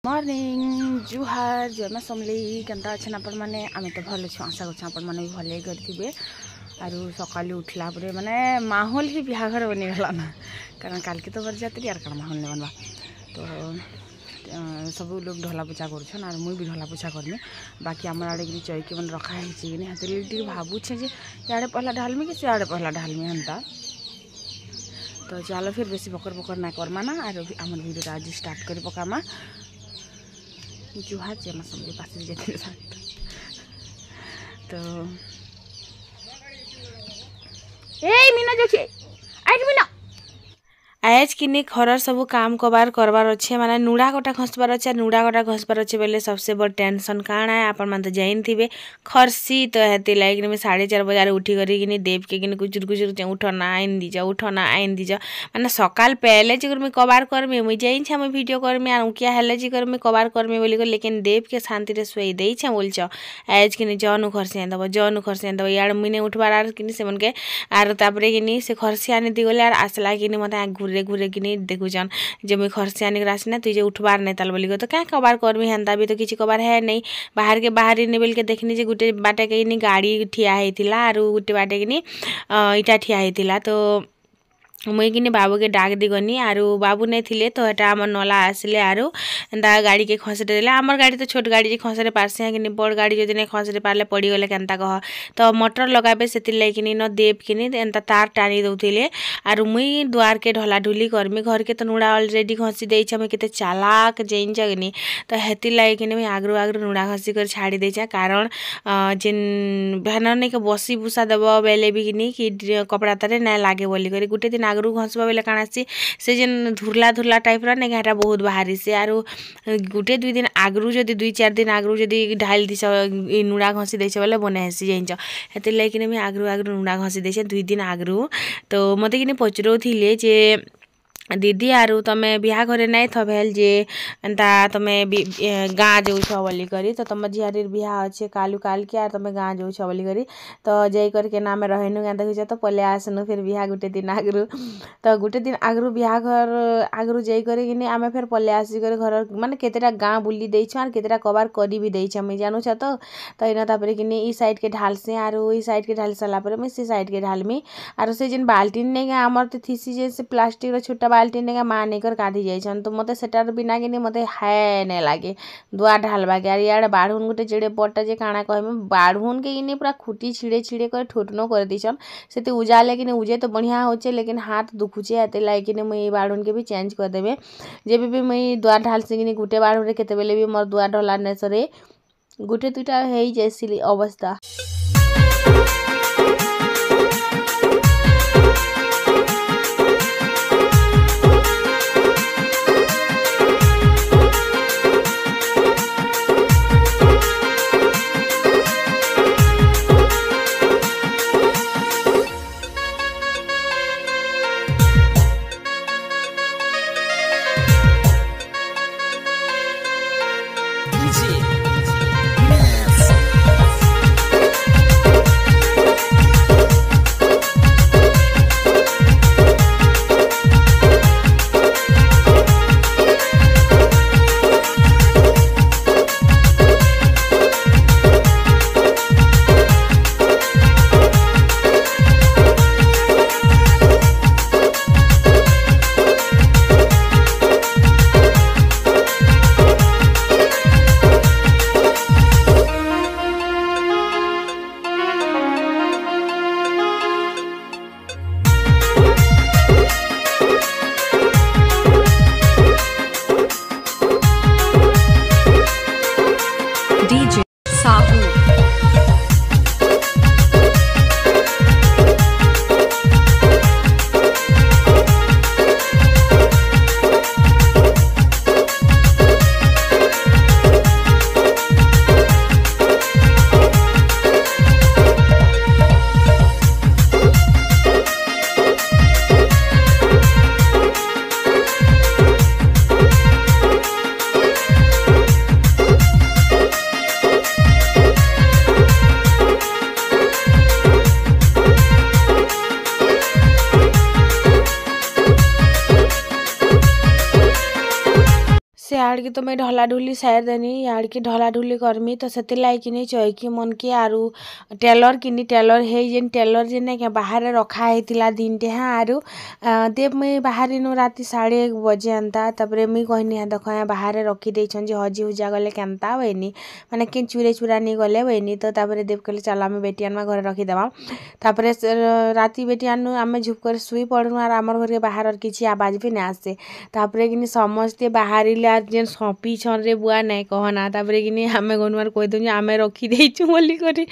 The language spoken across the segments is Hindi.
मॉर्निंग जुहार जयमा समली केनता अच्छे आपण मैंने आम तो भल अच्छे आशा कर आपण मैंने भी भले करेंगे आरु सकालू उठला पर माने माहौल ही बिहाघर बनीगला ना कारण काल के तो बरजात्री यार कण माहौल नहीं बनवा तो सब लोग ढला पूजा कर मुई भी ढला पूजा करमी बाकी आम आड़े कि चौकी मन रखा है हाथ भावुचे इे पहला ढालमी कि सियाड़े पहला ढालमी हेन्ता तो चलो फिर बेसी बकर बकर ना करमा ना आर आम भिडियो आज स्टार्ट कर पकामा जुहार जयमा समली पास जाते तो ए मीना जो आई मीना आज किनी घर सब काम करबार अच्छे माने नुड़ा गोटा घसबार अच्छे नुड़ा गोटा घसबार अच्छे बेले सबसे बड़ टेंशन काण है आपण मन तो जाइन थिबे खरसी तो हेती लाइक में 4:30 बजे उठी करी देव के किनी कुचुर कुचुर उठना आइन दीजा माने सकाल पहले जी मैं कबार करमी मुई जाइन छे मैं वीडियो करमी आ क्या हेले जी करमी कबार करमी बोली को लेकिन देव के शांति रे सोई देई छे बोलछ आज किनी जनु खरसी दबो यार मुई ने उठबार आर किनी से मन के आर तापरे किनी से खरसी आनी दी गले आर आसला किनी मते घूरे घूरे कि देखुचन जे मुई खरसी आनिक आसना तुझे उठबार नहीं ताल बोली तो क्या कबार करमी हेन्ता भी तो किसी कबार है नहीं बाहर के बाहर बोल के देखनी जे गुटे बाटे के गाड़ी ठिया होता आर गुटे बाटे कि इटा ठिया होता तो मुई कि बाबू के डाक दी गनी आरु बाबू नहीं थिले तो एटा आम नला आसिले आरु एंता गाड़ी के खसरे देले आमर गाड़ी तो छोट गाड़ी खसरे पारसे कि बड़ गाड़ी जो नहीं खसरे पारे पड़गले केनता कह तो मोटर लगाबे से लगे न देव किनी एंता तार टाणी दौले आरु मुई दुआर के ढला ढुली करमी घर के तो नुड़ा अलरेडी घसी देछे मुई केते चालाक जेन जगनी तो हेती लगे कि मुई आगरू आगरू नुड़ा घसी कर छाड़ी देछे कारण जेन भैन नहीं के बसी बुसा देव बेले भी कि कपड़ा तारे ना लागे बोली कर गुटे दिन आगरू घसबा बेले काण आसी से जेन धुरला धुरला टाइप रा नहीं घाटा बहुत बाहरी से आरु गुटे 2 दिन आगरू जदि 2-4 दिन आगरू जदि ढाल दिस नुड़ा घसी देछ बोले बने हसी जाइछ हेते लेकिन मैं आगरू आगरू नुड़ा घसी देछ 2 दिन आगरू तो मते कि पचरौथिले जे दीदी आरु तमे बिहा घरे नहीं थबेल जे एंता तमे गाँ जाऊछ बोली करी तो तुम झियारीर बिहा अच्छे कालू काल के आर तमे गाँ जाऊछ बोली करी तो जाई करके ना आम रहनु गाँ देखुछ तो पले आसनु फिर बिहा गुटे दिन आगरू तो गुटे दिन आगरू बिहा घर आगरू जाई करे कि आम फिर पले आसी कर घर माने केतेटा गाँ बुली देछ आर केतेटा कबार करी भी देछ मुई जानूछ तो इन तापर कि ई साइड के ढालसे आरु ई साइड के ढाल साला पर मैं से साइड के ढालमी आरु से जेन बाल्टी नहीं आमर तो थीसी जे से प्लास्टिक छोटा बाल्टी ने माँ नहीं कर काढ़ी जाइछन तो मते सेटार बिना कि मते हाय नहीं लागे दुआ ढालबा के यार बाढ़ुन गुटे जेड़े बटा जे काଣା कहमे बाढ़ुन के इने पूरा खुटी छिड़े छिड़े कर ठोटनो कर दीछन सेते उजाले कि उजे तो बढ़िया होचे लेकिन हाथ दुखुचे आते लागे कि मुई बाढ़ुन के भी चेंज कर देबे जेबे भी मुई दुआ ढाल से गुटे बाढ़ुन रे केते बेले भी मोर दुआ ढला ने सरे गुटे दुटा हेई जैसी अवस्था याड़ के तो मैं ढला ढुली सार देनी याड़ के ढला ढुली करमी तो से लाइक नहीं चौकी मन के आरु टेलर किनी टेलर है जेन टेलर जेन क्या बाहर रखा होता दिन टे हाँ आरु देव मुई बाहर नु राति 1:30 बजे अंता तापर मुई कहनी हाँ देख बाहर रखी देछन जे हजी हुजा गले केनता बनी माने के चूरे चूरा नहीं गले बनी तो तापर देव कहले चल आम बेटियान में घर रखीदेवा तापर राति बेटियान आम झुप कर शुई पड़ू और आमर घर बाहर किसी आवाज भी ना आसे तापर कि समस्ते बाहर जेन सपी छन रे बुआ नहीं कहना तापर कि आम गनुआर कहीदे आम रखीदेचु बोली कर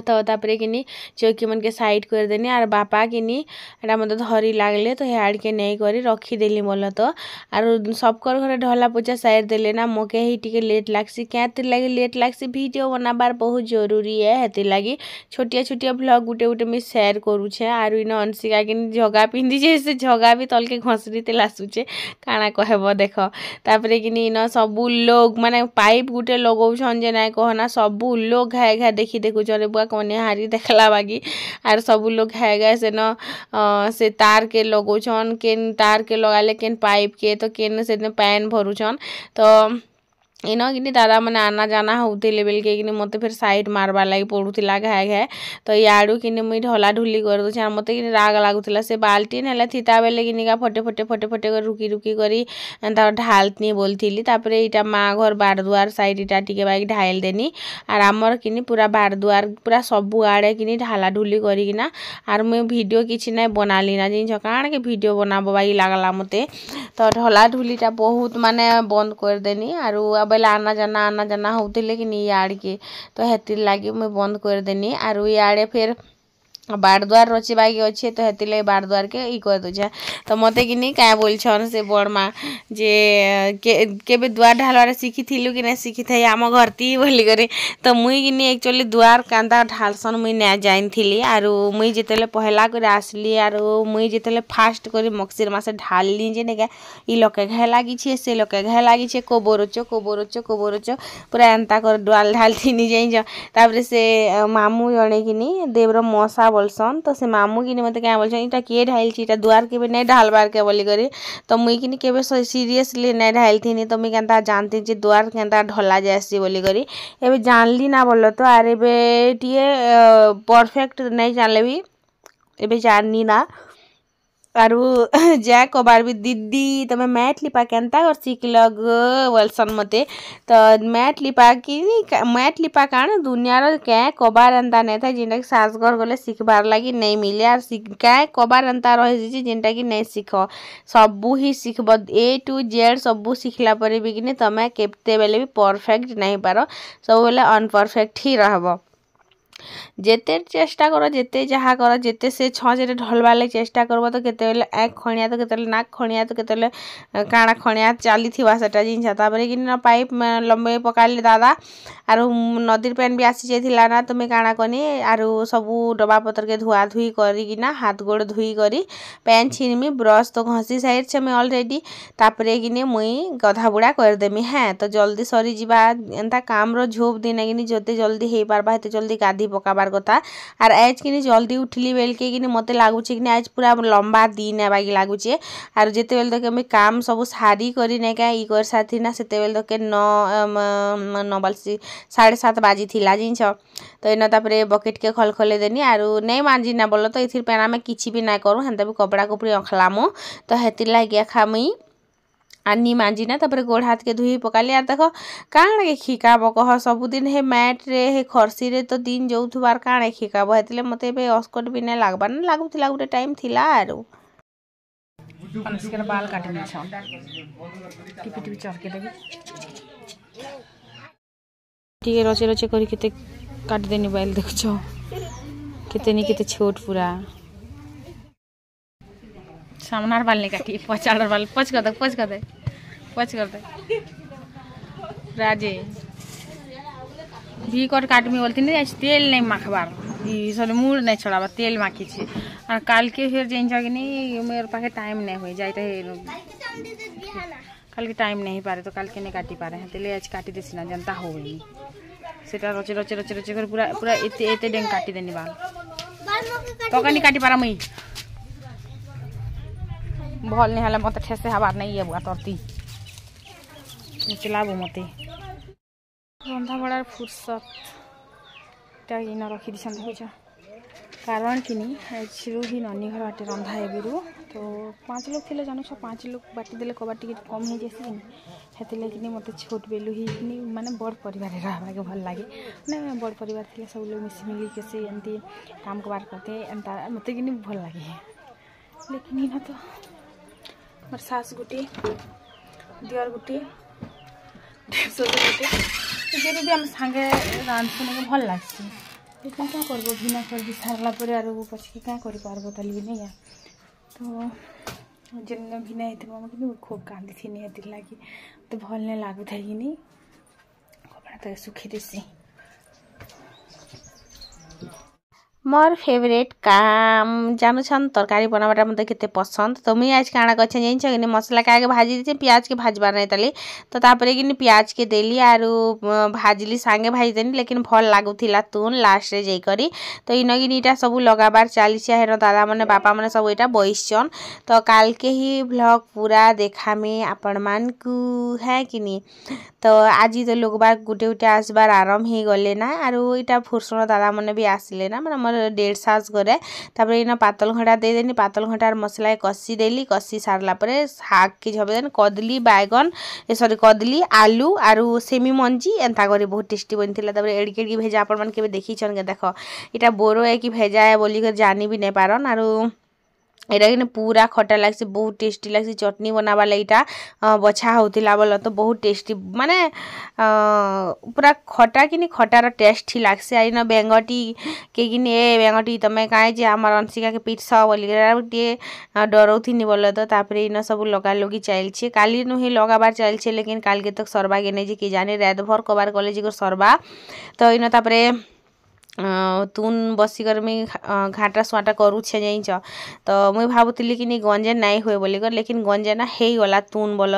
तो तापर कि चौकी मन के साइड कर देनी और बापा किनी एटा मत धरी लागले तो हेड के नहीं करी रखीदेली बोल तो आर सबकर घर ढला पोचा साइड देले ना मोके ही टिके लेट लागसी क्या लगे लेट लागसी वीडियो बनाबार बहुत जरूरी है हेती लगी छोटिया छोटिया ब्लॉग गुटे गुटे मुझे शेयर करूछे आर इन अंशिका कि झगा पिंधि जे से झगा भी तलके घसरी ते लासुचे काଣା कहब देख तापर कि इन सबू लोग माने पाइप गुटे लगौछन जे नाय कहना सबू लोग घाए घाए देखी देखुछन कौन हारी देखला बागी आर सब लोग है गए से न से तार के लगौछन केन तार के लगाले केन पाइप के तो केन से पैन भरुछन तो इन कि दादा मैंने आना जाना होते बेल के कि मत फिर साइड मारबार लगी पड़ूला घाए घाए तो याड़ू कि मुई ढला ढुली कर दूचे मत कि राग लगुला से बाल्टी ना थीता बेले कि फटे फटे फटे फटे कर रुकी रुकी करी ढालती बोलती तापर यहाँ माँ घर बाड़ दुआर साइड इटा टिके बाइक ढाइल देनी और आमर कि पूरा बाड़ दुआर पूरा सबू आड़े कि ढाला ढुली करना और मुझे भिडियो किसी ना बनाली ना जिन काण के भिडियो बनाब बाई लगला मते तो ढला ढुलीटा बहुत माने बंद कर देनी और बेले आना जाना होते लेकिन याड़ के तो हेतिर लगी मुझे बंद कर देनी और याड़े फिर बाड़ दुआर रचे बाकी अच्छे तो हेतिर लगे बाड़ दुआर के कर दूचे तो मत कि क्या बोलछन से बड़मा जे के दुआर ढालवार शिखी थिलु कि नहीं शिखी थे आम घरती बोली करे तो मुई कि एक्चुअली दुआर कांदा ढालसन मुई ना जाइन थी और मुई जिते पहला कर आसली और मुई जिते फास्ट कर मक्सिर मासे ढालली जे क्या इ लोके घाए लगी से लोके घाए लगी कोबोरचो पूरा एंता कर दुआल ढाल थी जाइन से मामू जड़े कि देवर मशा बोलसन तो से मामू कि मत क्या बोलछन इटा किए ढाइल छी इटा दुआर के नहीं ढालबार के बोली करी तो मुई कि केबे सीरियसली नहीं ढाइल थी तो मुई केनता जानती जे दुआर केनता ढला जासी बोली करी एबे जानली ना बोलो तो आरे बे टिए परफेक्ट नहीं जानले भी एबे जाननी ना और जा कबार भी दीदी तुम्हें मैट लिपा केनता कर सीख लग बोलसन मते तो मैट लिपा कि मैट लिपा काण दुनियार क्या कबार एंता नहीं था जिनटा कि सासघर गले शिखबार लगी नहीं मिले और क्या कबार एंता रही जिनटा कि नहीं शिख सबू ही शिखब A to Z सबू शिखला पर भी कि तुम्हें केते बेले भी परफेक्ट नहीं पार सब बेले अनपरफेक्ट ही रहब जेते चेष्टा कर जेते जहाँ कर जेते से छे ढलवा लगे चेष्टा करब तो केतेले एक खणिया तो केतेले नाक खणिया तो केतेले काଣା खणिया चली थी सेटा जिन तापर कि पाइप लंबे पकाली दादा आर नदीर पेन भी आसी जाइला ना तो मैं काଣା कनी आर सबू डबा पतर के धुआ धुई करिना हाथ गोड़ धुई करी पैन छीनमी ब्रश तो घसी साइड से मैं अलरेडी तापर कि मुई गधा बुड़ा करदेमी हाँ तो जल्दी सरी जावा एंता काम रो झोप दिन कि जोते जल्दी हो पार्बा हेते जल्दी गाधी पकाबार कथा और आज कि जल्दी उठली बेल के कि मत लगुचे कि आज पूरा लंबा दिन बाकी लगुचे और जिते बेल तक मुझे काम सब सारी करी नहीं क्या ई कर सारी ना से बेल तक 7:30 बाजी थिला जिनछ तो इन तापर बकेट के खलखले देनी और नहीं मांझी ना बोलो तो इथिर पेन आम किसी भी ना करूँ हेन्ता भी कपड़ा कपड़ी अखलामु तो हेतिर लगे खामुई आनी मांझी ना तापर गोड़ हाथ के धुई पकाली यार देख काण के खिकाब कह सबुदिन हे मैट रे हे खर्सी रे तो दिन जोथुबार काण खिकाब हेतले मते एबे अस्कट भी नहीं लागबा ना लागुथिला गुटे टाइम थिला आरो अनुष्का बाल काटने छ टिपी टिपी चरके देबी ठीक रचे रचे करी केते काट देनी बाइल देखछो केते नी केते छोट पूरा सामनार बाल नहीं काटी पचाड़र बाल पच कर दे राजे भी कर काटमी बोलती नहीं आज तेल नहीं माखबार सॉरी मूड नहीं छड़ाबा तेल माखी छी और काल के फिर जेन कि नहीं मेरे पाखे टाइम नहीं हो जाए कल के टाइम नहीं पारे तो कल के नहीं काटी पारे तेले आज काटी देसी ना जनता हो गई सेटा रचे रचे रचे रचे कर पूरा पूरा एते एते डेंग काटी देनी बाल तो कनी काटी पारा मई भल नहीं हेले मत ठेसे हबार नहीं ये बुआ तरती चलाबो मते रंधा बड़ार फुर्सत इन रखी दी देखुच कारण कि नहीं ही ननी घर बाटे रंधा एबरू तो 5 लोग थे जानू 5 लोग बाटी देले कबार टिके कम हो जैसे कि मत छोट बेलू ही माने बड़ परिवार रहा के भल लगे ना बड़ परिवार थे सब लोग मिसी मिली कैसे एमती काम कबार करते एंता मत कि भल लगे लेकिन इना तो मोर सास गुटे दियर गुटे गोटे जो भी आम सांगे रांधुने भल लगे लेकिन क्या करब भिना कर दी सारा पर आर पछे क्या कर पार्ब तली भी नहीं तो जेन भिना होती खूब कांदी थी नहीं लगी तो भल नहीं लगू था कि कपड़ा तो सुखी देसी मोर फेवरेट काम जानून तरकारी बनावाटा मत के पसंद तो मुई आज काଣା करछे जानिछ कि मसला के आगे भाजी देछे प्याज के भाजबार नहीं तली तो तापरे कि प्याज के देली आरु भाजली सांगे भाजी देनी लेकिन भल लागुथिला तुन लास्ट रे जई करी तो इनगिन इटा सब लगाबार चलीछे हेर दादा माने बापा माने सब इटा बइछन तो काल के ही व्लॉग पूरा देखामी आपण मान को है कि नहीं तो आज तो लोग बार गुटे गुटे आसबार आरम ही गले ना आरु इटा फुरसुन दादा माने भी आसिले ना माने डेढ़ सास करे तापरे इना पातल घंटा दे देनी पातल घंटार मसला कषी देली कषी सारला परे शाग के झबे देनी कदली बैगन सॉरी कदली आलू आरु सेमी मंजी एंता करी बहुत टेस्टी बनथिला तापरे एडके एडके भेजा आपण मन केबे देखी छन के देखो इटा बोरो है कि भेजा है बोली कर जानी भी नहीं पारन आरु एटा कि पूरा खटा लगसी बहुत टेस्टी लगसी चटनी बनावा लईटा बछा होतिला बोल तो बहुत टेस्टी माने पूरा खटा कि खटार टेस्ट ही लगसी आइन बेंगटी के ए बेंगटी तमें कहीं जे आम अंशिका के पीटस बोल टे डरौथिनी बोल तो तापरे इन सब लगा लगी चलछे काली नु ही लगाबार चलछे लेकिन काल के तक सरबा के नहीं जे कि जाने रात भर कबार कॉलेज को सरबा तो इन तापरे तुन बसिकर मुई घाटा सुआटा करुछे जाइछ तो मुई भाबुतिली कि गंजे नाई हुए बोलिकर लेकिन गंजे ना हे गला तुन बोल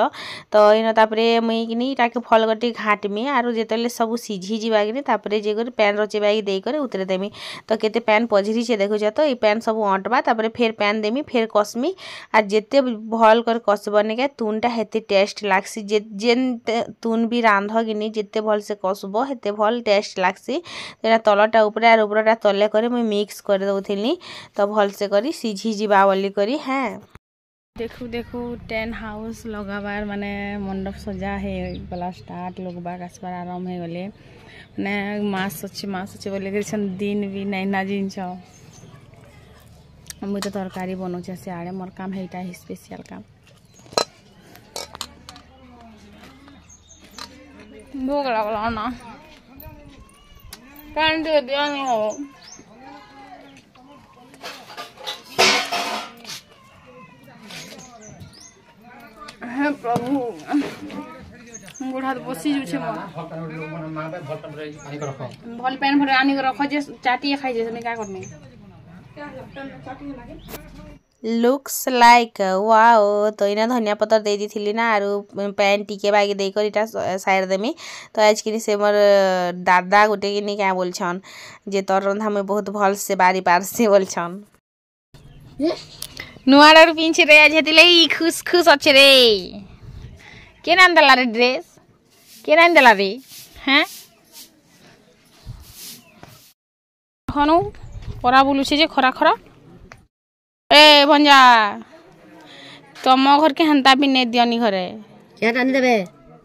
तो इन तापरे मुई कि ताके फल गटी घाटमी आरु जेतले सब सिझी जीवा कि तापरे जे कर पैन रचेबा दे कर उतरे देमी तो केते पैन पझरी छे देखुछ तो ई पैन सब अंटबा तापरे फेर पैन देमी फेर कसमी आ जेते भल कर कसबने के तुनटा हेते टेस्ट लागसी जेन तुन भी रांध कि जेते भल से कसबो हेते भल टेस्ट लागसी एटा तलटा ऊपर आर ऊपरटा तले करे मुई मिक्स कर दउथिली तो भल से करी सिझी जीवा बोली करी हैं देखू देखू टेन हाउस लगाबार माने मंडप सजा है गला स्टार्ट लोग बाग आसबार आराम है गले माने मास अच्छे बोले कर दिन भी नहीं ना जिनछ मुई तो तरकारी बनौछे से आड़े मोर काम है इटा स्पेशल काम भूख लगला ना कान दे दिया नहीं हो हे प्रभु गुड़ा बसी जुछे भल पैन भर आनी रख जे चाटी खाई जे मैं क्या करनी लुक्स लाइक वाओ तो इना धनिया पत्तर दे दी थी ना आरु पैन टिके बागी देकर इटा साइड देमी तो आज कि से मोर दादा गोटे कि क्या बोलछन जे तोर रंधा में बहुत भल से बारी पार से बोलछन नुआडर पिंछ रे आज हेतिले खुश खुश अच्छे रे के नाम दला रे ड्रेस के नाम दला रे हैं खनु परा बुलुछे जे खरा खरा ए भंजा तुम घर के हंता भी नहीं दियनी घरे क्या टानी देबे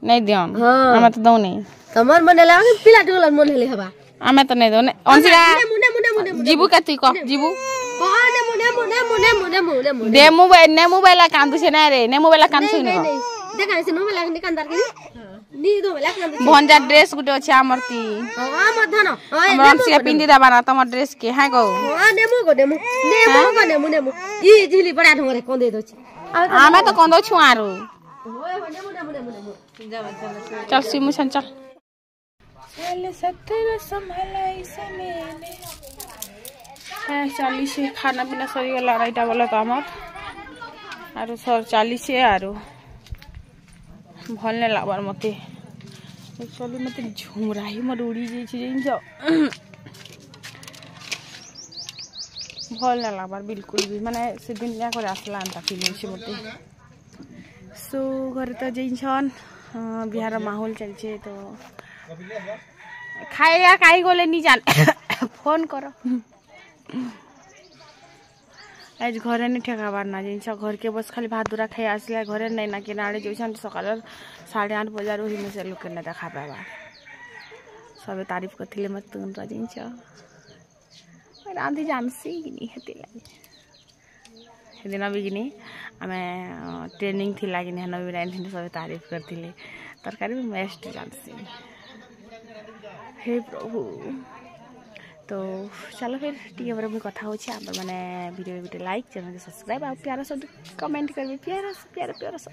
नहीं दियन हां हमें तो दौ नहीं तमर मन लागे पिला ढोलन मन हेले हबा हमें तो नहीं दौ ने अंशिका जीबू का तू कह जीबू दे मोबाइल ने मोबाइल कांदु छे ना रे ने मोबाइल कांदु छे नहीं देखा से मोबाइल लागनी कांदार के नी दो मोबाइल कांदु भंजा ड्रेस गुटे अछि हमरती हां मधन हम अंशिका पिंदी दबा ना तमर ड्रेस के हां गो हां नेमु ई झिली बड़ा ढोरे कोंदे दो हमें तो कोंदो छु आरो चल सिमु सन चल सत्तर संभलाई से मैंने चालीस खाना पीना सरी गला राइटा बोला तो आम आरो सर 40 आरो भल नहीं लगवार मते एक्चुअली मते झुमरा ही मोर उड़ी जाई छी जिन भल ना लगबार बिल्कुल भी माने से दिन या करे आसला अंता फील होछि मते सो घर तो जइछन बिहार माहौल चलछे तो खाइया काई गोले नी जान फोन करो आज घरे नहीं ठेकाबार ना जिनस घर के बस खाली भात दूरा खाई आसला घरे नहीं ना किना आड़े जइछन सकाल 8:30 बजार ओहि में से लोग के ना देखा पाबार सबे तारीफ करथिले मत तुन जिनस रांधि जानसी कि हेती लागे हेदिन भी कि आमे ट्रेनिंग थी लागे हन भी रांधि सब तारीफ करथिले तरकारी भी बेस्ट जानसी हे प्रभु तो चलो फिर टी बरे मुझे कथा होछि आप माने वीडियो लाइक चैनल के सब्सक्राइब आ प्यारा सब कमेंट करबे प्यारा सब